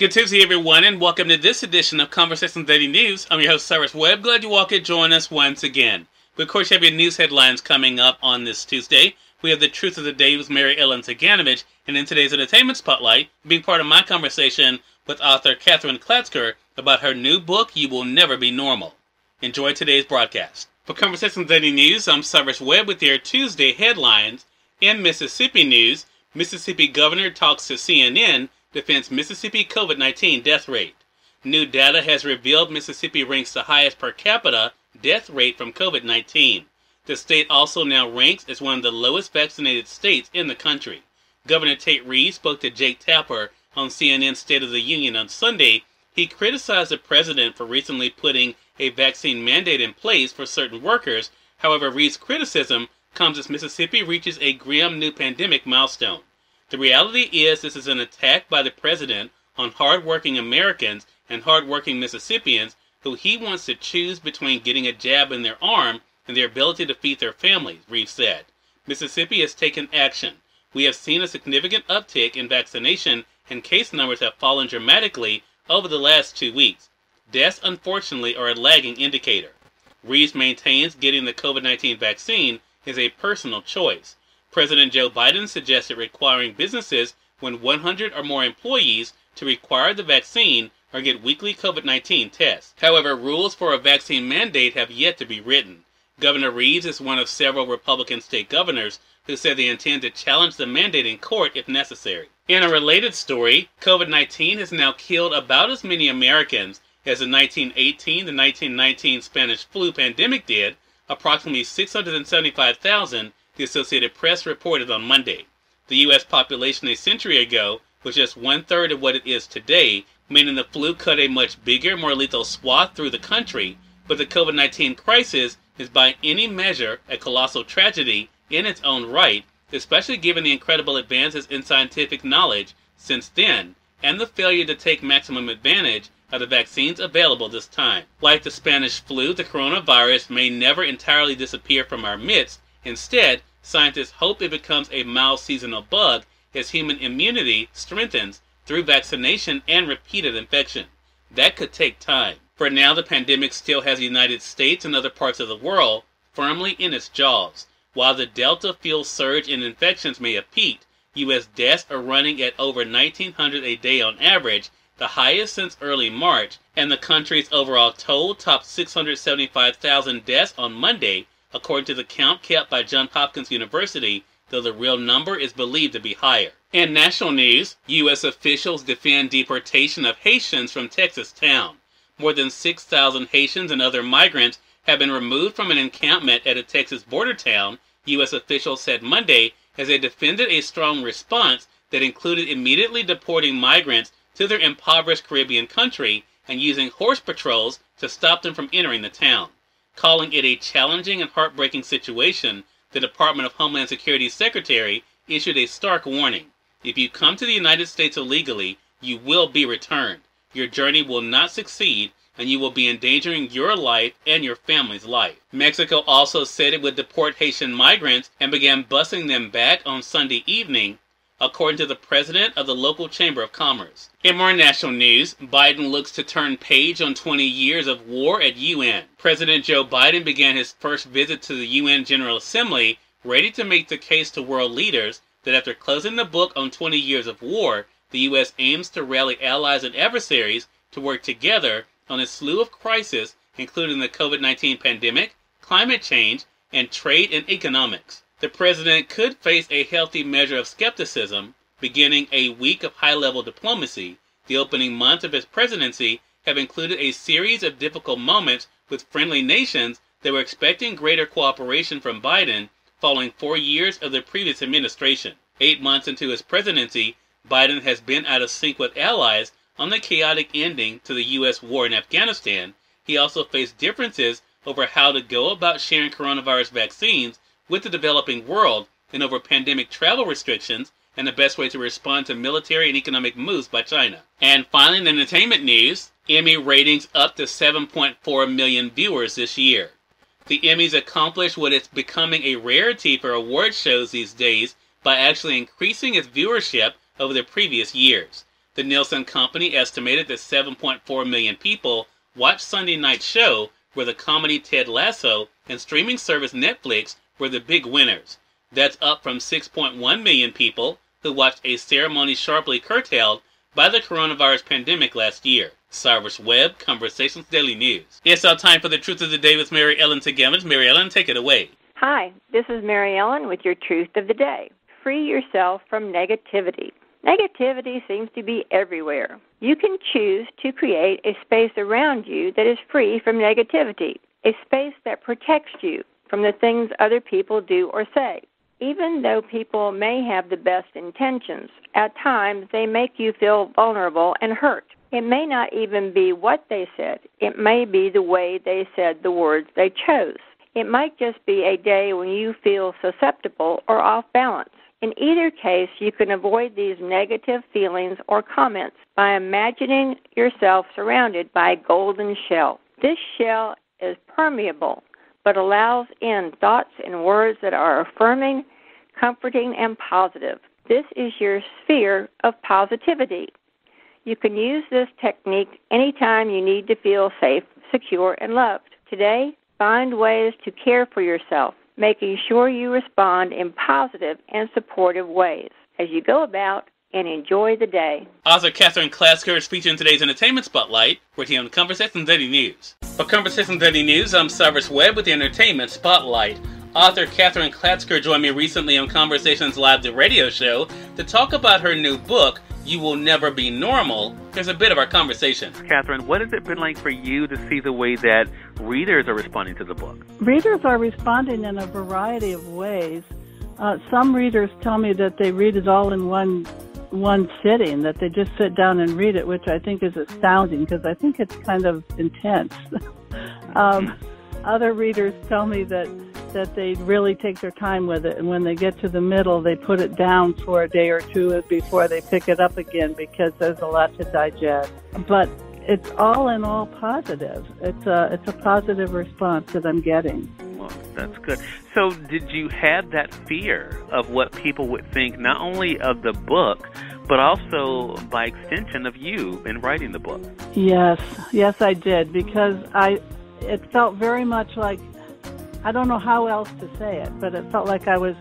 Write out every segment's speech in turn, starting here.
Good Tuesday, everyone, and welcome to this edition of Conversations Daily News. I'm your host, Cyrus Webb. Glad you all could join us once again. We, of course, have your news headlines coming up on this Tuesday. We have the Truth of the Day with Mary Ellen Ciganovich, and in today's Entertainment Spotlight, being part of my conversation with author Catherine Klatzker about her new book, You Will Never Be Normal. Enjoy today's broadcast. For Conversations Daily News, I'm Cyrus Webb with your Tuesday headlines. In Mississippi news, Mississippi governor talks to CNN, defends Mississippi COVID-19 death rate. New data has revealed Mississippi ranks the highest per capita death rate from COVID-19. The state also now ranks as one of the lowest vaccinated states in the country. Governor Tate Reeves spoke to Jake Tapper on CNN's State of the Union on Sunday. He criticized the president for recently putting a vaccine mandate in place for certain workers. However, Reeves' criticism comes as Mississippi reaches a grim new pandemic milestone. The reality is this is an attack by the president on hard-working Americans and hard-working Mississippians who he wants to choose between getting a jab in their arm and their ability to feed their families, Reeves said. Mississippi has taken action. We have seen a significant uptick in vaccination and case numbers have fallen dramatically over the last 2 weeks. Deaths, unfortunately, are a lagging indicator. Reeves maintains getting the COVID-19 vaccine is a personal choice. President Joe Biden suggested requiring businesses with 100 or more employees to require the vaccine or get weekly COVID-19 tests. However, rules for a vaccine mandate have yet to be written. Governor Reeves is one of several Republican state governors who said they intend to challenge the mandate in court if necessary. In a related story, COVID-19 has now killed about as many Americans as the 1918 to 1919 Spanish flu pandemic did, approximately 675,000, the Associated Press reported on Monday. The U.S. population a century ago was just one-third of what it is today, meaning the flu cut a much bigger, more lethal swath through the country, but the COVID-19 crisis is by any measure a colossal tragedy in its own right, especially given the incredible advances in scientific knowledge since then, and the failure to take maximum advantage of the vaccines available this time. Like the Spanish flu, the coronavirus may never entirely disappear from our midst. Instead, scientists hope it becomes a mild seasonal bug as human immunity strengthens through vaccination and repeated infection. That could take time. For now, the pandemic still has the United States and other parts of the world firmly in its jaws. While the Delta-fueled surge in infections may have peaked, U.S. deaths are running at over 1,900 a day on average, the highest since early March, and the country's overall toll topped 675,000 deaths on Monday, according to the count kept by Johns Hopkins University, though the real number is believed to be higher. In national news, U.S. officials defend deportation of Haitians from Texas town. More than 6,000 Haitians and other migrants have been removed from an encampment at a Texas border town, U.S. officials said Monday, as they defended a strong response that included immediately deporting migrants to their impoverished Caribbean country and using horse patrols to stop them from entering the town. Calling it a challenging and heartbreaking situation, the Department of Homeland Security's secretary issued a stark warning. If you come to the United States illegally, you will be returned. Your journey will not succeed, and you will be endangering your life and your family's life. Mexico also said it would deport Haitian migrants and began busing them back on Sunday evening, according to the president of the local Chamber of Commerce. In more national news, Biden looks to turn page on 20 years of war at UN. President Joe Biden began his first visit to the UN General Assembly, ready to make the case to world leaders that after closing the book on 20 years of war, the U.S. aims to rally allies and adversaries to work together on a slew of crises, including the COVID-19 pandemic, climate change, and trade and economics. The president could face a healthy measure of skepticism, beginning a week of high-level diplomacy. The opening months of his presidency have included a series of difficult moments with friendly nations that were expecting greater cooperation from Biden following 4 years of the previous administration. 8 months into his presidency, Biden has been out of sync with allies on the chaotic ending to the U.S. war in Afghanistan. He also faced differences over how to go about sharing coronavirus vaccines with the developing world and over pandemic travel restrictions and the best way to respond to military and economic moves by China. And finally, in entertainment news, Emmy ratings up to 7.4 million viewers this year. The Emmys accomplished what is becoming a rarity for award shows these days by actually increasing its viewership over the previous years. The Nielsen Company estimated that 7.4 million people watched Sunday night's show, where the comedy Ted Lasso and streaming service Netflix were the big winners. That's up from 6.1 million people who watched a ceremony sharply curtailed by the coronavirus pandemic last year. Cyrus Webb, Conversations Daily News. It's our time for the Truth of the Day with Mary Ellen Ciganovich. Mary Ellen, take it away. Hi, this is Mary Ellen with your Truth of the Day. Free yourself from negativity. Negativity seems to be everywhere. You can choose to create a space around you that is free from negativity, a space that protects you from the things other people do or say. Even though people may have the best intentions, at times they make you feel vulnerable and hurt. It may not even be what they said. It may be the way they said the words they chose. It might just be a day when you feel susceptible or off balance. In either case, you can avoid these negative feelings or comments by imagining yourself surrounded by a golden shell. This shell is permeable, but allows in thoughts and words that are affirming, comforting, and positive. This is your sphere of positivity. You can use this technique anytime you need to feel safe, secure, and loved. Today, find ways to care for yourself, making sure you respond in positive and supportive ways as you go about and enjoy the day. Author Catherine Klatzker is featured in today's Entertainment Spotlight, right here on Conversations Daily News. For Conversations Daily News, I'm Cyrus Webb with the Entertainment Spotlight. Author Catherine Klatzker joined me recently on Conversations Live, the radio show, to talk about her new book, You Will Never Be Normal. Here's a bit of our conversation. Catherine, what has it been like for you to see the way that readers are responding to the book? Readers are responding in a variety of ways. Some readers tell me that they read it all in one sitting, that they just sit down and read it, which I think is astounding because I think it's kind of intense. Other readers tell me that they really take their time with it, and when they get to the middle, they put it down for a day or two before they pick it up again because there's a lot to digest. But it's all in all positive. It's a positive response that I'm getting. Well, that's good. So did you have that fear of what people would think, not only of the book, but also by extension of you in writing the book? Yes, I did, because it felt very much like, I don't know how else to say it, but it felt like I was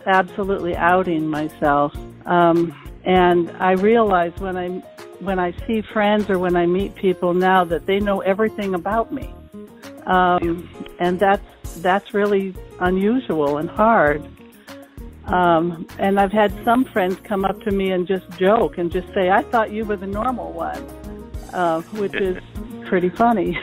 absolutely outing myself. And I realize when I see friends or when I meet people now that they know everything about me. And that's really unusual and hard. And I've had some friends come up to me and just joke and just say, I thought you were the normal one, which is pretty funny.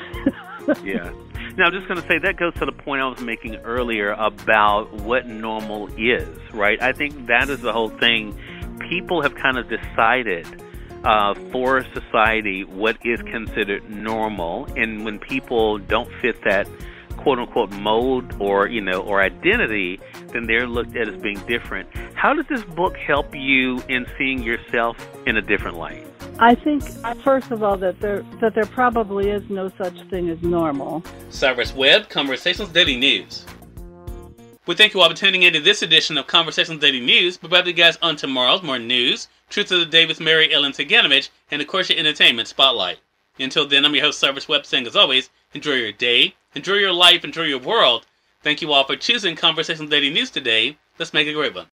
Yeah. Now, I'm just going to say that goes to the point I was making earlier about what normal is, right? I think that is the whole thing. People have kind of decided for society what is considered normal, and when people don't fit that quote-unquote mold or identity, then they're looked at as being different. How does this book help you in seeing yourself in a different light? I think, first of all, that there probably is no such thing as normal. Cyrus Webb, Conversations Daily News. We thank you all for tuning in to this edition of Conversations Daily News. We'll be back with you guys on tomorrow's more news, Truth of the Day with Mary Ellen Ciganovich, and of course your Entertainment Spotlight. Until then, I'm your host, Cyrus Webb, saying as always, enjoy your day, enjoy your life, enjoy your world. Thank you all for choosing Conversations Daily News today. Let's make it a great one.